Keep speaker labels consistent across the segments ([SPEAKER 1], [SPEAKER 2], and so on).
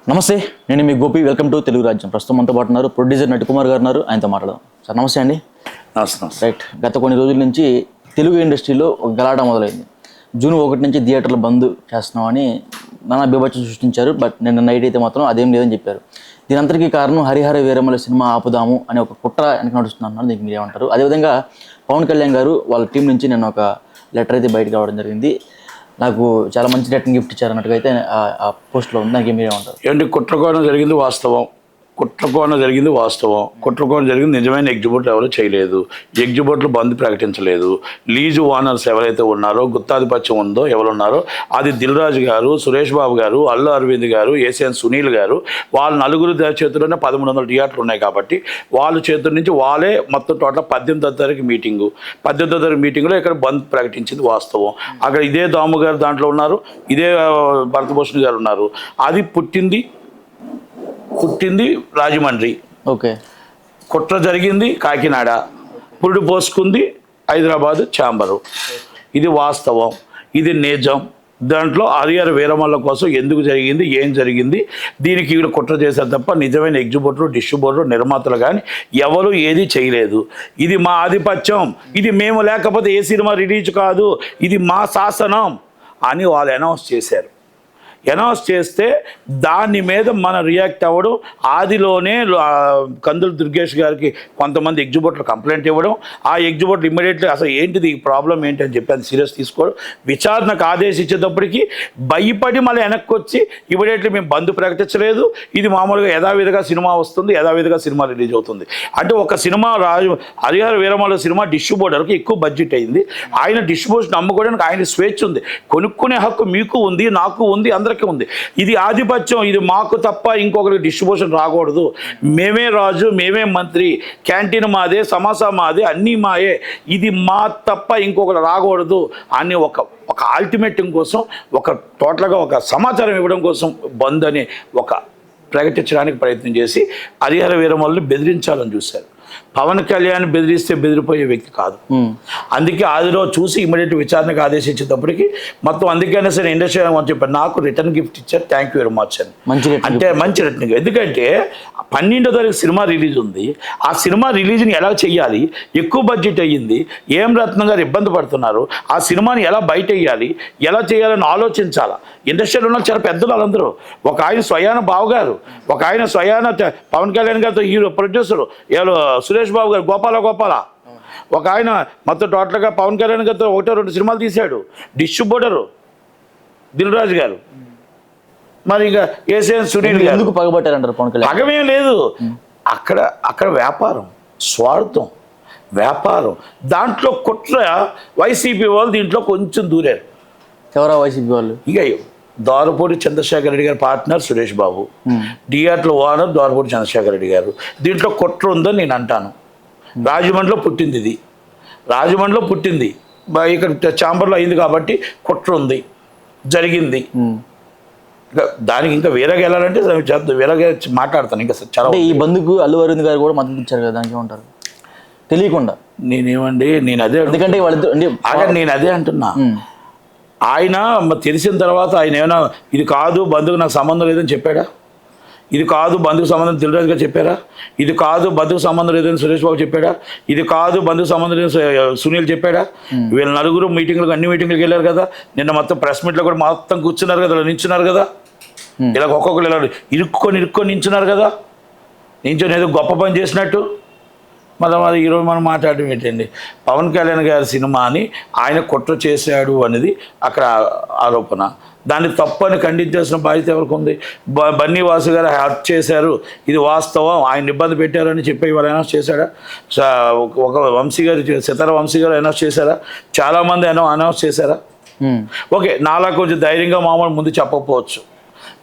[SPEAKER 1] నమస్తే, నేను మీ Gopi. Welcome to Telugu రాజ్యం. ప్రస్తుతం మనతో పాటు ఉన్నారు ప్రొడ్యూసర్ నటికుమార్ గారు ఉన్నారు. ఆయనతో మాట్లాడదాం. సార్ నమస్తే అండి.
[SPEAKER 2] నమస్తే.
[SPEAKER 1] రైట్, గత కొన్ని రోజుల నుంచి తెలుగు ఇండస్ట్రీలో ఒక గలాట మొదలైంది. జూన్ 1 నుంచి థియేటర్లు బంద్ చేస్తున్నామని నానా బీభత్సం సృష్టించారు. బట్ నిన్న నైట్ అయితే మాత్రం అదేం లేదని చెప్పారు. దీని అంతటికీ కారణం హరిహర వీరమల సినిమా ఆపుదాము అనే ఒక కుట్ర వెనక నడుస్తున్నారు. దీనికి మీరేమంటారు? అదేవిధంగా పవన్ కళ్యాణ్ గారు వాళ్ళ టీం నుంచి నేను ఒక లెటర్ అయితే బయటకు రావడం జరిగింది. నాకు చాలా మంచి రిటర్న్ గిఫ్ట్ ఇచ్చారన్నట్టుగా అయితే ఆ పోస్ట్లో ఉంది. దానికి మీరేమంటారు?
[SPEAKER 2] ఏంటి కుట్రకోణం జరిగింది వాస్తవం, కుట్రకోణం జరిగింది నిజమైన ఎగ్జిబిట్లు ఎవరు చేయలేదు. ఎగ్జిబిట్లు బంద్ ప్రకటించలేదు. లీజు ఓనర్స్ ఎవరైతే ఉన్నారో, గుత్తాధిపత్యం ఉందో ఎవరున్నారో అది దిల్ రాజు గారు, సురేష్ బాబు గారు, అల్లు అరవింద్ గారు, ఏసియన్ సునీల్ గారు, వాళ్ళ నలుగురు చేతుల్లోనే 1300 థియేటర్లు ఉన్నాయి కాబట్టి వాళ్ళ చేతుల నుంచి వాళ్ళే మొత్తం టోటల్ 18వ తారీఖు మీటింగు. 18వ తారీఖు మీటింగ్లో ఇక్కడ బంద్ ప్రకటించింది వాస్తవం. అక్కడ ఇదే దాము గారు దాంట్లో ఉన్నారు, ఇదే భరతభూషణ్ గారు ఉన్నారు. అది పుట్టింది రాజమండ్రి,
[SPEAKER 1] ఓకే.
[SPEAKER 2] కుట్ర జరిగింది కాకినాడ, పురుడు పోసుకుంది హైదరాబాదు ఛాంబరు. ఇది వాస్తవం, ఇది నిజం. దాంట్లో హరిహర వీరమల్ల కోసం ఎందుకు జరిగింది, ఏం జరిగింది, దీనికి వీళ్ళు కుట్ర చేశారు తప్ప నిజమైన ఎగ్జిబిటర్లు, డిస్ట్రిబ్యూటర్లు, నిర్మాతలు కానీ ఎవరు ఏది చేయలేదు. ఇది మా ఆధిపత్యం, ఇది మేము లేకపోతే ఏ సినిమా రిలీజ్ కాదు, ఇది మా శాసనం అని వాళ్ళు అనౌన్స్ చేశారు. అనౌన్స్ చేస్తే దాని మీద మన రియాక్ట్ అవ్వడం, ఆదిలోనే కందులు దుర్గేష్ గారికి కొంతమంది ఎగ్జిబిటర్లు కంప్లైంట్ ఇవ్వడం, ఆ ఎగ్జిబిటర్ ఇమ్మీడియట్లీ అసలు ఏంటిది ఈ ప్రాబ్లం ఏంటి అని చెప్పి అది సీరియస్ తీసుకోవడం, విచారణకు ఆదేశించేటప్పటికి భయపడి మళ్ళీ వెనక్కి వచ్చి ఇమ్మీడియట్లీ మేము బంద్ ప్రకటించలేదు, ఇది మామూలుగా యథావిధిగా సినిమా వస్తుంది, యథావిధిగా సినిమా రిలీజ్ అవుతుంది. అంటే ఒక సినిమా హరిహర వీరమల్ల సినిమా డిస్ట్రిబ్యూటర్కి ఎక్కువ బడ్జెట్ అయింది. ఆయన డిస్ట్రిబ్యూషన్ అమ్ముకోవడానికి ఆయన స్వేచ్ఛ ఉంది, కొనుక్కునే హక్కు మీకు ఉంది, నాకు ఉంది, అందరికీ ఉంది. ఇది ఆధిపత్యం, ఇది మాకు తప్ప ఇంకొకరికి డిస్ట్రిబ్యూషన్ రాకూడదు, మేమే రాజు, మేమే మంత్రి, క్యాంటీన్ మాదే, సమోసా మాదే, అన్నీ మాయే, ఇది మా తప్ప ఇంకొకరు రాకూడదు అని ఒక అల్టిమేటం కోసం, ఒక టోటల్గా ఒక సమాచారం ఇవ్వడం కోసం బంద్ అని ఒక ప్రకటించడానికి ప్రయత్నం చేసి హరిహర వీరమల్ని బెదిరించాలని చూశారు. పవన్ కళ్యాణ్ బెదిరిస్తే బెదిరిపోయే వ్యక్తి కాదు. అందుకే ఆదిలో చూసి ఇమ్మీడియట్ విచారణకు ఆదేశించేటప్పటికి మొత్తం అందుకనే సరే ఇండస్ట్రీ అని చెప్పారు. నాకు రిటర్న్ గిఫ్ట్ ఇచ్చారు, థ్యాంక్ యూ వెరీ మచ్ అని. అంటే మంచి రిటర్న్. ఎందుకంటే 12వ తారీఖు సినిమా రిలీజ్ ఉంది. ఆ సినిమా రిలీజ్ని ఎలా చెయ్యాలి, ఎక్కువ బడ్జెట్ అయ్యింది, ఏం రత్నం గారు ఇబ్బంది పడుతున్నారు, ఆ సినిమాని ఎలా బయట వేయాలి, ఎలా చేయాలని ఆలోచించాలా. ఇండస్ట్రీలో ఉన్న చాలా పెద్దలు వాళ్ళందరూ, ఒక ఆయన స్వయాన బావగారు, ఒక ఆయన స్వయాన పవన్ కళ్యాణ్ గారితో హీరో ప్రొడ్యూసరు సురేష్ బాబు గారు, గోపాల, ఒక ఆయన మొత్తం టోటల్గా పవన్ కళ్యాణ్ గారితో 1-2 సినిమాలు తీశాడు. డిస్ట్రిబ్యూటరు దిల్ రాజు గారు, మరి ఇంకా ఏసియన్ సునీల్ గారు.
[SPEAKER 1] ఎందుకు పగబట్టారంటారు పవన్ కళ్యాణ్?
[SPEAKER 2] పగమేం లేదు, అక్కడ వ్యాపారం, స్వార్థం, వ్యాపారం, దాంట్లో కుట్ర. వైసీపీ వాళ్ళు దీంట్లో కొంచెం దూరారు.
[SPEAKER 1] ఎవరా వైసీపీ వాళ్ళు?
[SPEAKER 2] ఇక దారుపూడి చంద్రశేఖర్ రెడ్డి గారి పార్ట్నర్ సురేష్ బాబు, థియేటర్ల ఓనర్ దారుపూడి చంద్రశేఖర్ రెడ్డి గారు. దీంట్లో కుట్ర ఉందని నేను అంటాను. రాజమండ్రిలో పుట్టింది ఇది, రాజమండ్రిలో పుట్టింది, ఇక్కడ ఛాంబర్లో అయింది కాబట్టి కుట్ర ఉంది, జరిగింది. దానికి ఇంకా వేరేగా వెళ్ళాలంటే వేరేగా మాట్లాడతాను. ఇంకా చాలా
[SPEAKER 1] ఈ బంధుకు అల్లు అరవింద్ గారు కూడా మద్దతు ఇచ్చారు కదా, దానికి ఏమంటారు? తెలియకుండా
[SPEAKER 2] నేనేమండి, నేను అదే,
[SPEAKER 1] ఎందుకంటే
[SPEAKER 2] వాళ్ళిద్దరు నేను అదే అంటున్నా. ఆయన తెలిసిన తర్వాత ఆయన ఏమైనా ఇది కాదు బంధుకు నాకు సంబంధం లేదని చెప్పాడా? ఇది కాదు బంధుకు సంబంధం దిల్ రాజు గారు చెప్పారా? ఇది కాదు బంధుకు సంబంధం లేదని సురేష్ బాబు చెప్పాడా? ఇది కాదు బంధుకు సంబంధం లేదని సునీల్ చెప్పాడా? వీళ్ళ నలుగురు మీటింగ్లకు, అన్ని మీటింగ్లకు వెళ్ళారు కదా. నిన్న మొత్తం ప్రెస్ మీట్లో కూడా మొత్తం కూర్చున్నారు కదా, నించున్నారు కదా. ఇలా ఒక్కొక్కరు ఇలా ఇరుక్కొని నించున్నారు కదా. నించొని ఏదో గొప్ప పని చేసినట్టు. మరి ఈరోజు మనం మాట్లాడడం ఏంటండి, పవన్ కళ్యాణ్ గారి సినిమాని ఆయన కుట్ర చేశాడు అనేది అక్కడ ఆరోపణ. దాన్ని తప్పని ఖండించాల్సిన బాధ్యత ఎవరికి ఉంది? బన్నీవాసు గారు హత్య చేశారు, ఇది వాస్తవం, ఆయన ఇబ్బంది పెట్టారని చెప్పి వాళ్ళు అనౌన్స్ చేశాడా? ఒక వంశీ గారు, సితార వంశీ గారు అనౌన్స్ చేశారా? చాలామంది అనౌన్స్ చేశారా? ఓకే, నాలా కొంచెం ధైర్యంగా మామూలు ముందు చెప్పకపోవచ్చు,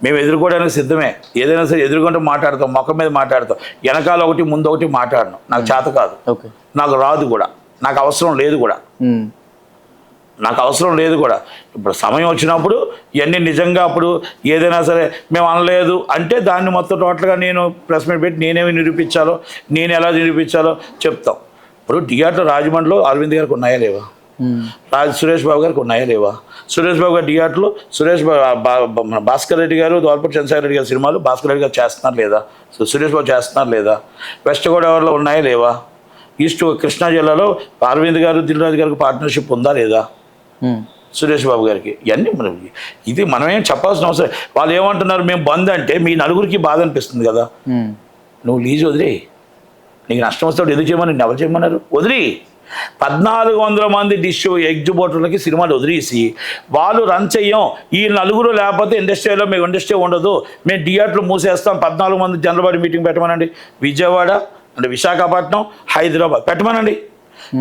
[SPEAKER 2] మేము ఎదుర్కోవడానికి సిద్ధమే. ఏదైనా సరే ఎదుర్కొంటే మాట్లాడతాం, మొక్క మీద మాట్లాడతాం, వెనకాల ఒకటి ముందు ఒకటి మాట్లాడను. నాకు చేత కాదు, నాకు రాదు కూడా, నాకు అవసరం లేదు కూడా. ఇప్పుడు సమయం వచ్చినప్పుడు ఇవన్నీ నిజంగా అప్పుడు ఏదైనా సరే మేము అనలేదు అంటే దాన్ని మొత్తం టోటల్గా నేను ప్రెస్ మీట్ పెట్టి నేనేమి నిరూపించాలో, నేను ఎలా నిరూపించాలో చెప్తాం. ఇప్పుడు థియేటర్ రాజమండ్రిలో అరవింద్ గారికి ఉన్నాయా లేవా? సురేష్ బాబు గారికి ఉన్నాయా లేవా? సురేష్ బాబు గారు థియేటర్లో మన భాస్కర్ రెడ్డి గారు, దోల్పూడి చంద్రశేఖర్ రెడ్డి గారి సినిమాలు భాస్కర్ రెడ్డి గారు చేస్తున్నారు లేదా? సురేష్ బాబు చేస్తున్నారు లేదా? వెస్ట్ గోదావరిలో ఉన్నాయా లేవా? ఈస్ట్ కృష్ణా జిల్లాలో అరవింద్ గారు, దిల్రాజు గారికి పార్ట్నర్షిప్ ఉందా లేదా? సురేష్ బాబు గారికి ఇవన్నీ మనం ఇది మనమేం చెప్పాల్సిన అవసరం. వాళ్ళు ఏమంటున్నారు, మేము బంద్ అంటే మీ నలుగురికి బాధ అనిపిస్తుంది కదా. నువ్వు లీజ్ వదిలే, నీకు నష్టం వస్తే ఎందుకు చేయమని ఎవరు చేయమన్నారు? వదిలి 1400 మంది ఎగ్జిబిటర్లకి సినిమాలు వదిలేసి వాళ్ళు రన్ చెయ్యం, ఈ నలుగురు లేకపోతే ఇండస్ట్రీలో మేము ఇండస్ట్రీ ఉండదు, మేము థియేటర్లు మూసేస్తాం, 14 మంది జనరల్ బాడీ మీటింగ్ పెట్టమనండి. విజయవాడ అంటే విశాఖపట్నం, హైదరాబాద్ పెట్టమనండి.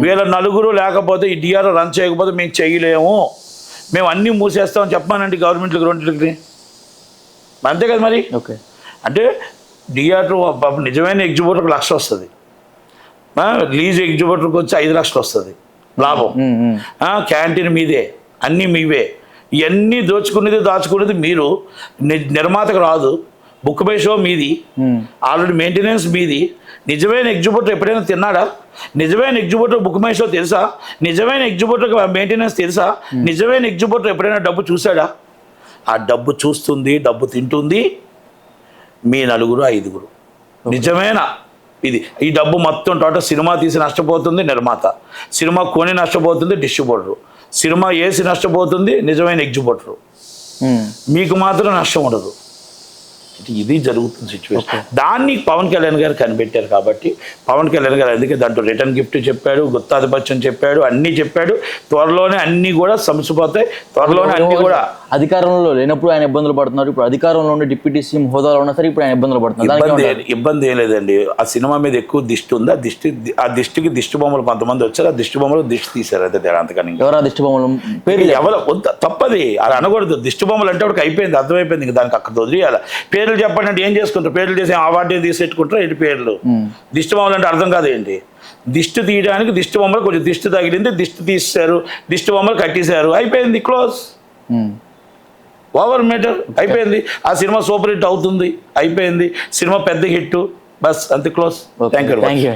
[SPEAKER 2] వీళ్ళ నలుగురు లేకపోతే ఈ థియేటర్ రన్ చేయకపోతే మేము చేయలేము, మేము అన్నీ మూసేస్తామని చెప్పమానండి గవర్నమెంట్కి, రెండింటికి. అంతే కదా మరి.
[SPEAKER 1] ఓకే,
[SPEAKER 2] అంటే థియేటర్ నిజమైన ఎగ్జిబిటర్కి 1 లక్ష వస్తుంది, లీజ్ ఎగ్జిబిటర్కి వచ్చి 5 లక్షలు వస్తుంది లాభం. క్యాంటీన్ మీదే, అన్నీ మీవే. ఇవన్నీ దాచుకునేది మీరు. నిర్మాతకు రాదు, బుక్ బై షో మీది, ఆల్రెడీ మెయింటెనెన్స్ మీది. నిజమైన ఎగ్జిబిటర్ ఎప్పుడైనా తిన్నాడా? నిజమైన ఎగ్జిబిటర్ బుక్ మై షో తెలుసా? నిజమైన ఎగ్జిబిటర్ మెయింటెనెన్స్ తెలుసా? నిజమైన ఎగ్జిబిటర్ ఎప్పుడైనా డబ్బు చూసాడా? ఆ డబ్బు చూస్తుంది, డబ్బు తింటుంది మీ 4-5. నిజమైన ఇది. ఈ డబ్బు మొత్తం టోటల్ సినిమా తీసి నష్టపోతుంది నిర్మాత, సినిమా కొని నష్టపోతుంది డిస్ట్రిబ్యూటరు, సినిమా వేసి నష్టపోతుంది నిజమైన ఎగ్జిబిటరు. మీకు మాత్రం నష్టం ఉండదు. ఇది జరుగుతుంది సిచ్యువేషన్. దాన్ని పవన్ కళ్యాణ్ గారు కనిపెట్టారు కాబట్టి పవన్ కళ్యాణ్ గారు అందుకే దాంట్లో రిటర్న్ గిఫ్ట్ చెప్పాడు, గుత్తాధిపత్యం చెప్పాడు, అన్నీ చెప్పాడు. త్వరలోనే అన్నీ కూడా సమసిపోతాయి, త్వరలోనే అన్నీ కూడా.
[SPEAKER 1] అధికారంలో లేనప్పుడు ఆయన ఇబ్బందులు పడుతున్నారు, ఇప్పుడు అధికారంలో ఉండే డిప్యూటీ సీఎం హోదాలో ఉన్నా సరే ఇప్పుడు ఆయన ఇబ్బందులు పడుతున్నారు.
[SPEAKER 2] ఇబ్బంది ఏం లేదండి. ఆ సినిమా మీద ఎక్కువ దిష్టి ఉంది. ఆ దిష్టికి దిష్టి బొమ్మలు కొంతమంది వచ్చారు, ఆ దిష్టి బొమ్మలు దిష్టి తీశారు. అదే తేడా, అంతకని.
[SPEAKER 1] ఎవరా దిష్టి బొమ్మలు?
[SPEAKER 2] పేరు ఎవరు తప్పది, అది అనకూడదు. దిష్టి బొమ్మలు అంటే ఒకటి అయిపోయింది, అర్థమైపోయింది. ఇంకా దానికి అక్కడ వదిలేయాలి. పేర్లు చెప్పండి అంటే ఏం చేసుకుంటారు? పేర్లు చేసి అవార్డు తీసేట్టుకుంటారు ఏంటి పేర్లు? దిష్టి బొమ్మలు అంటే అర్థం కాదు ఏంటి? దిష్టి తీయడానికి దిష్టి బొమ్మలు కొంచెం దిష్టి తగిలింది, దిష్టి తీసేశారు, దిష్టి బొమ్మలు కట్టేశారు, అయిపోయింది, క్లోజ్. ఓవర్ మ్యాటర్, అయిపోయింది. ఆ సినిమా సూపర్ హిట్ అవుతుంది, అయిపోయింది. సినిమా పెద్ద హిట్, బస్ అంతే, క్లోజ్. Thank you.